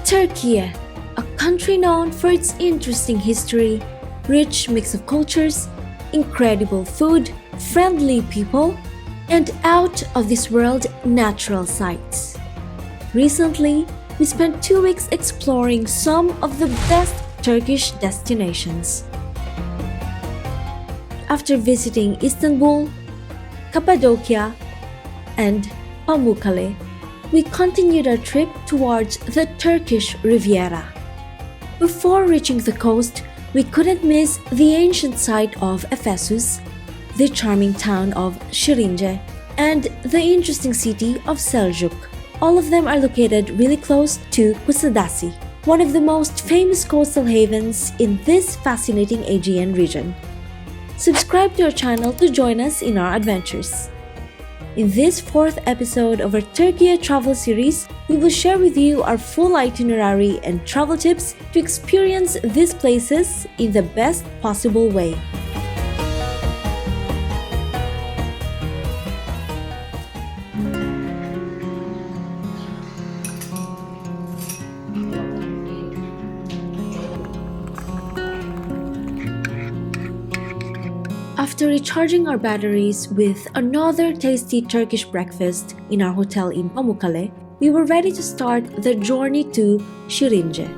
Turkey, a country known for its interesting history, rich mix of cultures, incredible food, friendly people, and out-of-this-world natural sights. Recently, we spent 2 weeks exploring some of the best Turkish destinations. After visiting Istanbul, Cappadocia, and Pamukkale, we continued our trip towards the Turkish Riviera. Before reaching the coast, we couldn't miss the ancient site of Ephesus, the charming town of Sirince, and the interesting city of Selçuk. All of them are located really close to Kusadasi, one of the most famous coastal havens in this fascinating Aegean region. Subscribe to our channel to join us in our adventures. In this 4th episode of our Turkey travel series, we will share with you our full itinerary and travel tips to experience these places in the best possible way. After recharging our batteries with another tasty Turkish breakfast in our hotel in Pamukkale, we were ready to start the journey to Sirince.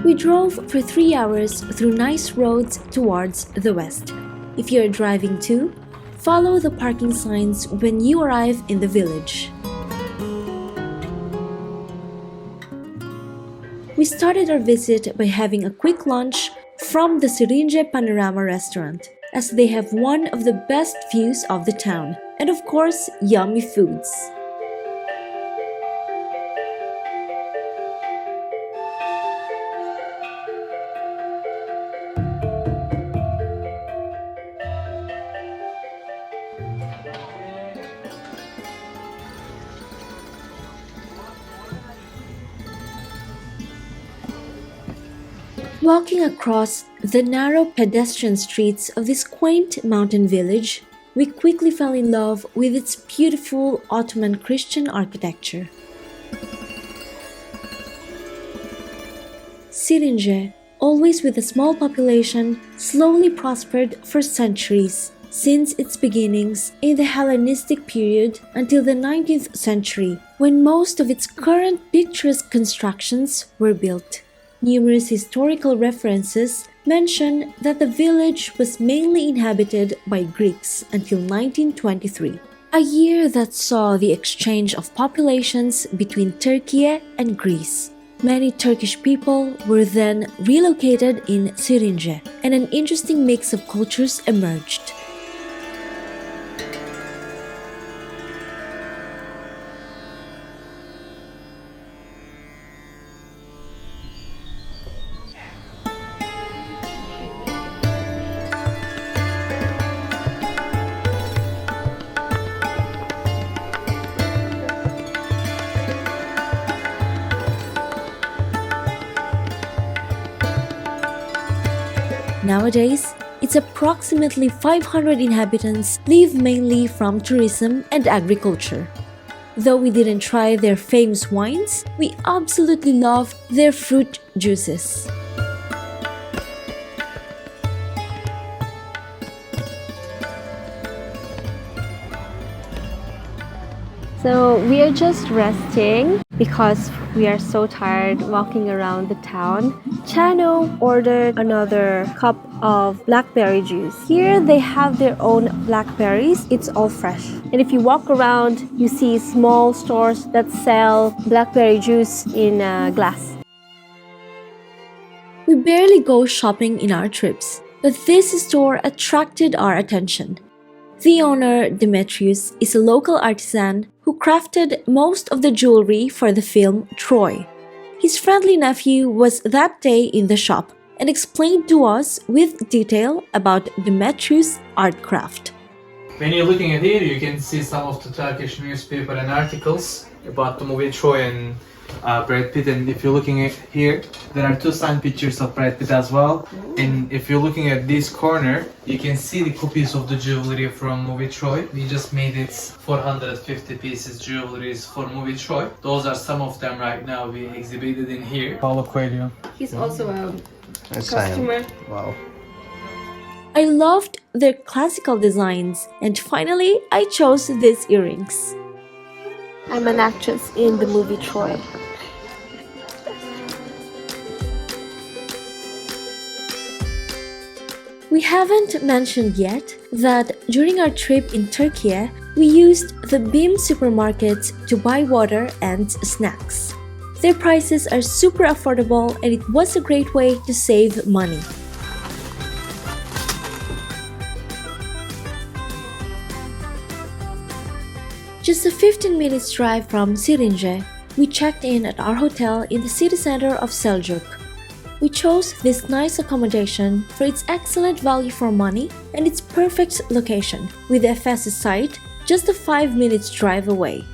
We drove for 3 hours through nice roads towards the west. If you are driving too, follow the parking signs when you arrive in the village. We started our visit by having a quick lunch from the Sirince Panorama restaurant, as they have one of the best views of the town, and of course, yummy foods. Walking across the narrow pedestrian streets of this quaint mountain village, we quickly fell in love with its beautiful Ottoman Christian architecture. Sirince, always with a small population, slowly prospered for centuries, since its beginnings in the Hellenistic period until the 19th century, when most of its current picturesque constructions were built. Numerous historical references mention that the village was mainly inhabited by Greeks until 1923, a year that saw the exchange of populations between Turkey and Greece. Many Turkish people were then relocated in Sirince, and an interesting mix of cultures emerged. Nowadays, its approximately 500 inhabitants live mainly from tourism and agriculture. Though we didn't try their famous wines, we absolutely loved their fruit juices. So we are just resting because we are so tired walking around the town. Chano ordered another cup of blackberry juice. Here they have their own blackberries. It's all fresh. And if you walk around, you see small stores that sell blackberry juice in glass. We barely go shopping in our trips, but this store attracted our attention. The owner, Demetrius, is a local artisan who crafted most of the jewelry for the film Troy. His friendly nephew was that day in the shop and explained to us with detail about Demetrius' art craft. When you're looking at here, you can see some of the Turkish newspaper and articles about the movie Troy and Brad Pitt. And if you're looking at here, there are two signed pictures of Brad Pitt as well. And if you're looking at this corner, you can see the copies of the jewelry from movie Troy. We just made it 450 pieces jewelries for movie Troy. Those are some of them right now we exhibited in here. Paulo Coelho. He's also a customer. Wow. I loved their classical designs, and finally I chose these earrings. I'm an actress in the movie Troy. We haven't mentioned yet that during our trip in Turkey, we used the BİM supermarkets to buy water and snacks. Their prices are super affordable and it was a great way to save money. Just a 15 minutes drive from Sirince, we checked in at our hotel in the city center of Selçuk. We chose this nice accommodation for its excellent value for money and its perfect location, with the Ephesus site just a 5 minutes drive away.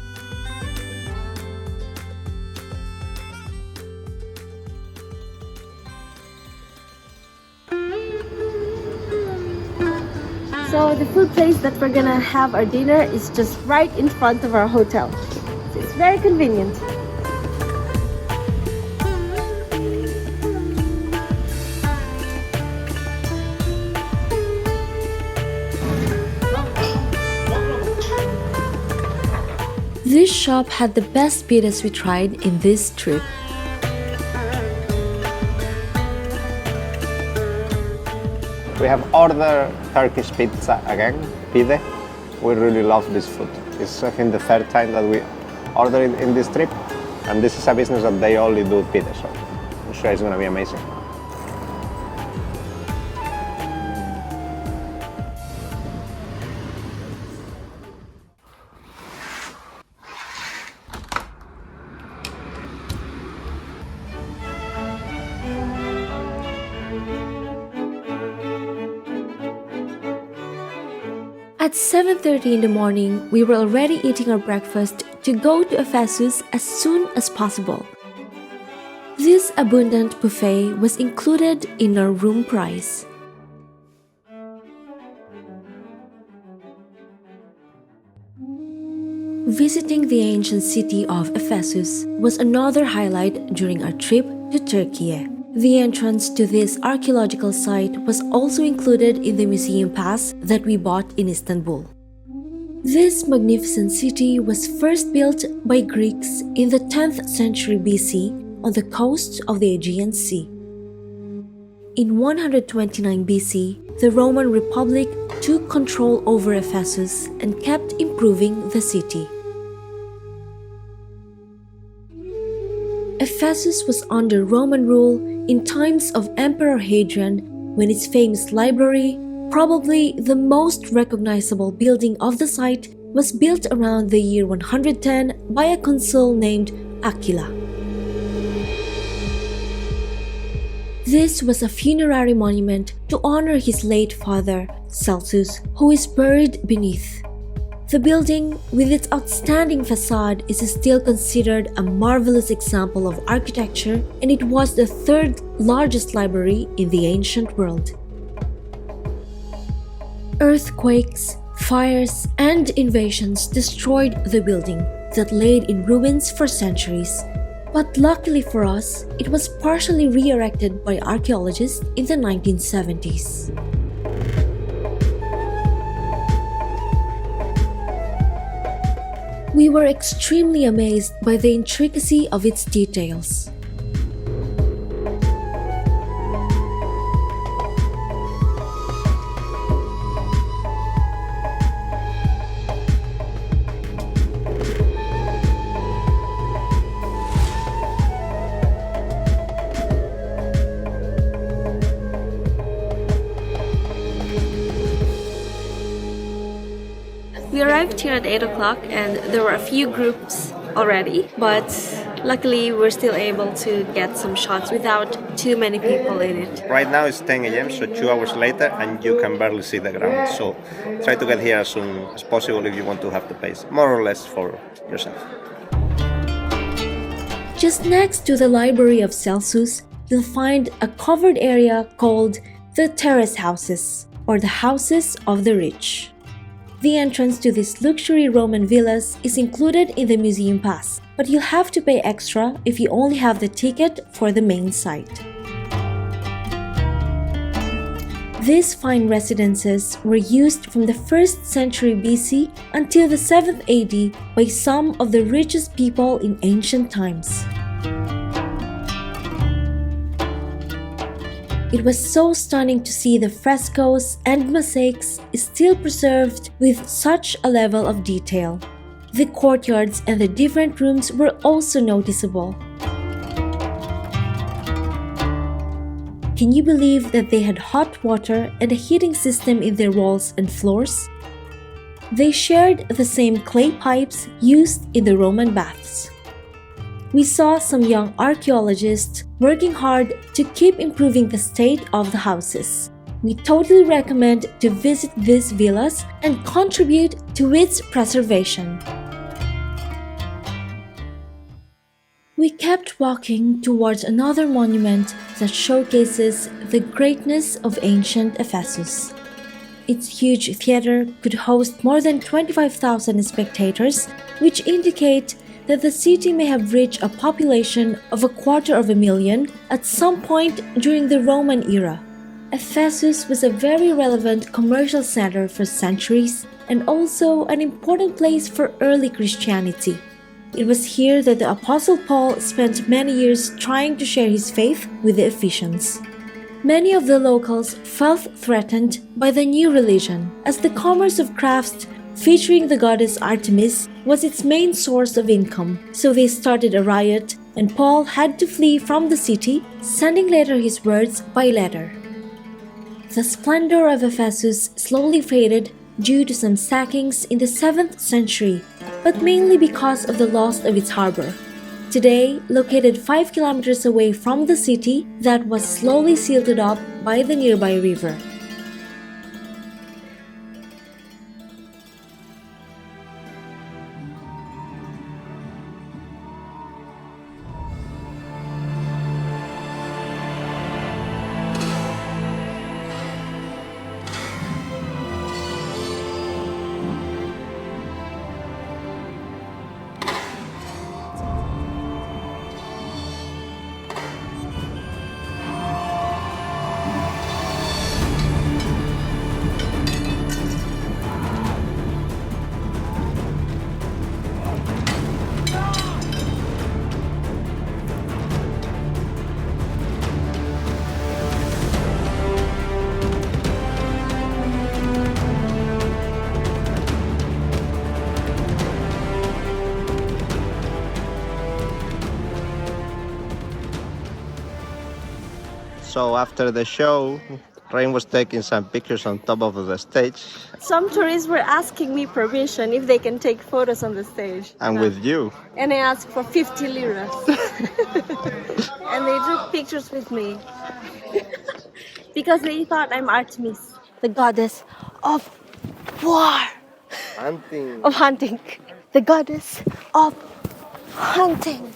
So the food place that we're gonna have our dinner is just right in front of our hotel. So it's very convenient. This shop had the best pizzas we tried in this trip. We have ordered Turkish pizza again, pide. We really love this food. It's I think the third time that we order it in this trip, and this is a business that they only do pide, so I'm sure it's gonna be amazing. At 7:30 in the morning, we were already eating our breakfast to go to Ephesus as soon as possible. This abundant buffet was included in our room price. Visiting the ancient city of Ephesus was another highlight during our trip to Turkey. The entrance to this archaeological site was also included in the museum pass that we bought in Istanbul. This magnificent city was first built by Greeks in the 10th century BC on the coast of the Aegean Sea. In 129 BC, the Roman Republic took control over Ephesus and kept improving the city. Ephesus was under Roman rule in times of Emperor Hadrian, when its famous library, probably the most recognizable building of the site, was built around the year 110 by a consul named Aquila. This was a funerary monument to honor his late father, Celsus, who is buried beneath. The building, with its outstanding facade, is still considered a marvelous example of architecture, and it was the third largest library in the ancient world. Earthquakes, fires, and invasions destroyed the building that laid in ruins for centuries. But luckily for us, it was partially re-erected by archaeologists in the 1970s. We were extremely amazed by the intricacy of its details. We arrived here at 8 o'clock and there were a few groups already, but Luckily, we're still able to get some shots without too many people in it. Right now it's 10 a.m., so 2 hours later, and you can barely see the ground. So try to get here as soon as possible if you want to have the place, more or less for yourself. Just next to the Library of Celsus, you'll find a covered area called the terrace houses, or the houses of the rich. The entrance to these luxury Roman villas is included in the museum pass, but you'll have to pay extra if you only have the ticket for the main site. These fine residences were used from the 1st century BC until the 7th AD by some of the richest people in ancient times. It was so stunning to see the frescoes and mosaics still preserved with such a level of detail. The courtyards and the different rooms were also noticeable. Can you believe that they had hot water and a heating system in their walls and floors? They shared the same clay pipes used in the Roman baths. We saw some young archaeologists working hard to keep improving the state of the houses. We totally recommend to visit these villas and contribute to its preservation. We kept walking towards another monument that showcases the greatness of ancient Ephesus. Its huge theater could host more than 25,000 spectators, which indicate that the city may have reached a population of 250,000 at some point during the Roman era. Ephesus was a very relevant commercial center for centuries and also an important place for early Christianity. It was here that the Apostle Paul spent many years trying to share his faith with the Ephesians. Many of the locals felt threatened by the new religion, as the commerce of crafts featuring the goddess Artemis was its main source of income, so they started a riot and Paul had to flee from the city, sending later his words by letter. The splendor of Ephesus slowly faded due to some sackings in the 7th century, but mainly because of the loss of its harbor. Today, located 5 kilometers away from the city, that was slowly silted up by the nearby river. So after the show, Rain was taking some pictures on top of the stage. Some tourists were asking me permission if they can take photos on the stage. And with you. And I asked for 50 liras. And they took pictures with me. Because they thought I'm Artemis, the goddess of war. Hunting. Of hunting. The goddess of hunting.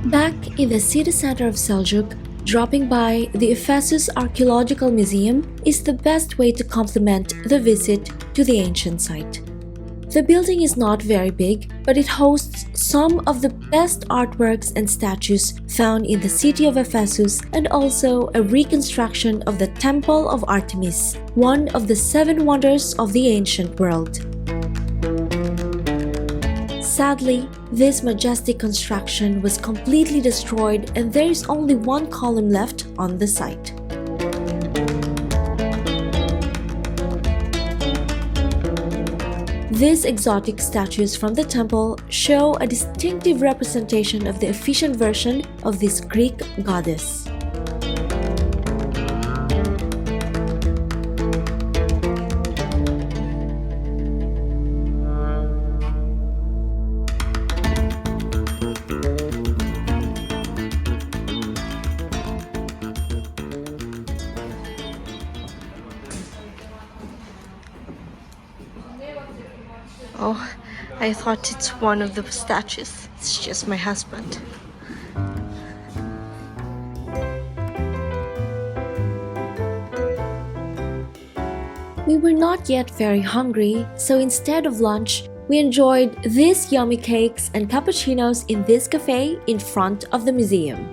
Back in the city center of Selçuk, dropping by the Ephesus Archeological Museum is the best way to complement the visit to the ancient site. The building is not very big, but it hosts some of the best artworks and statues found in the city of Ephesus, and also a reconstruction of the Temple of Artemis, one of the 7 wonders of the ancient world. Sadly, this majestic construction was completely destroyed and there is only one column left on the site. These exotic statues from the temple show a distinctive representation of the Ephesian version of this Greek goddess. Oh, I thought it's one of the statues. It's just my husband. We were not yet very hungry, so instead of lunch, we enjoyed these yummy cakes and cappuccinos in this cafe in front of the museum.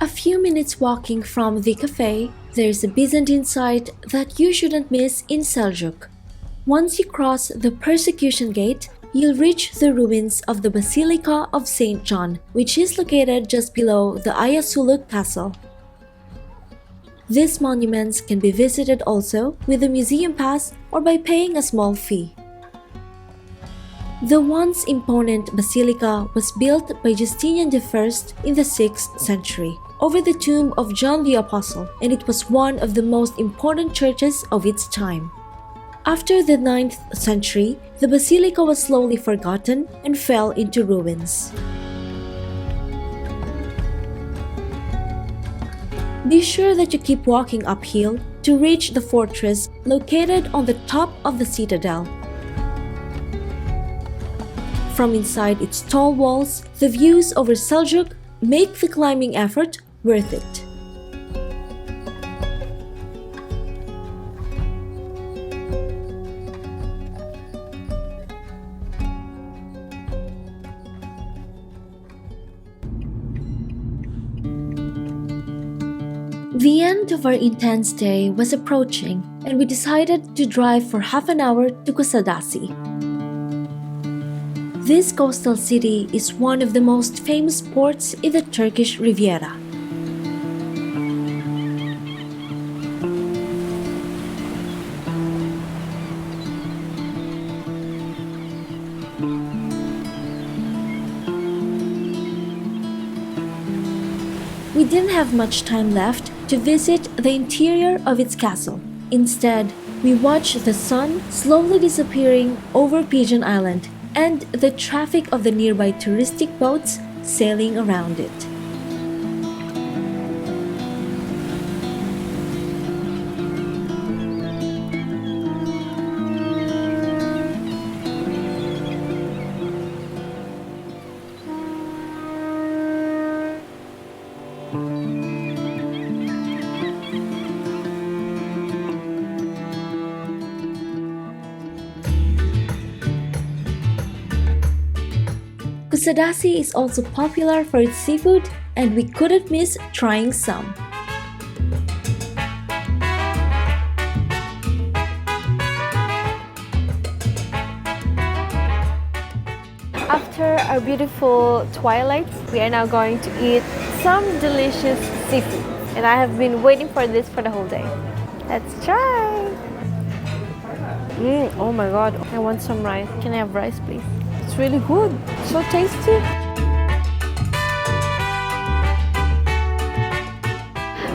A few minutes walking from the cafe, there is a Byzantine site that you shouldn't miss in Selçuk. Once you cross the Persecution Gate, you'll reach the ruins of the Basilica of St. John, which is located just below the Ayasuluk castle. These monuments can be visited also with a museum pass or by paying a small fee. The once imponent basilica was built by Justinian I in the 6th century over the tomb of John the Apostle, and it was one of the most important churches of its time. After the 9th century, the basilica was slowly forgotten and fell into ruins. Be sure that you keep walking uphill to reach the fortress located on the top of the citadel. From inside its tall walls, the views over Selçuk make the climbing effort worth it. The end of our intense day was approaching, and we decided to drive for half an hour to Kusadasi. This coastal city is one of the most famous ports in the Turkish Riviera. We didn't have much time left to visit the interior of its castle. Instead, we watched the sun slowly disappearing over Pigeon Island and the traffic of the nearby touristic boats sailing around it. Kusadasi is also popular for its seafood, and we couldn't miss trying some. After our beautiful twilight, we are now going to eat some delicious seafood. And I have been waiting for this for the whole day. Let's try! Oh my god, I want some rice. Can I have rice, please? It's really good. So tasty.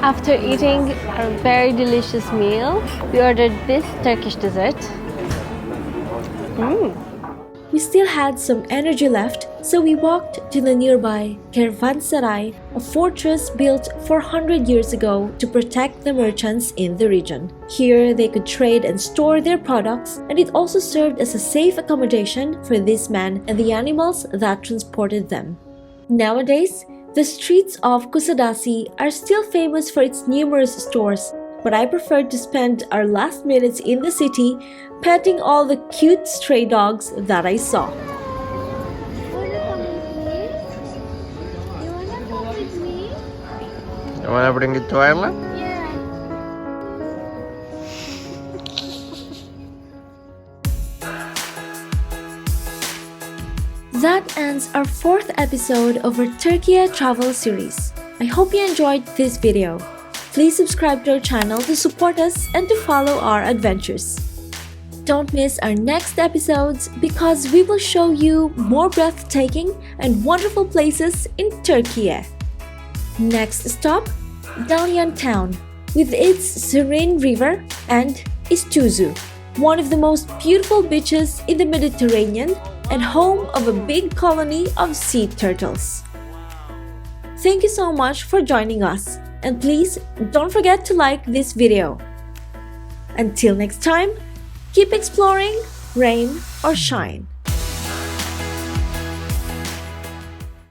After eating our very delicious meal, we ordered this Turkish dessert. We still had some energy left, so we walked to the nearby Kervansaray, a fortress built 400 years ago to protect the merchants in the region. Here, they could trade and store their products, and it also served as a safe accommodation for this man and the animals that transported them. Nowadays, the streets of Kusadasi are still famous for its numerous stores, but I preferred to spend our last minutes in the city petting all the cute stray dogs that I saw. You wanna bring it to Ireland? That ends our 4th episode of our Turkey travel series. I hope you enjoyed this video. To Please subscribe to our channel to support us and to follow our adventures. Don't miss our next episodes because we will show you more breathtaking and wonderful places in Turkey. Next stop, Dalyan Town with its serene river and Istuzu, one of the most beautiful beaches in the Mediterranean and home of a big colony of sea turtles. Thank you so much for joining us, and please don't forget to like this video. Until next time, keep exploring, rain or shine.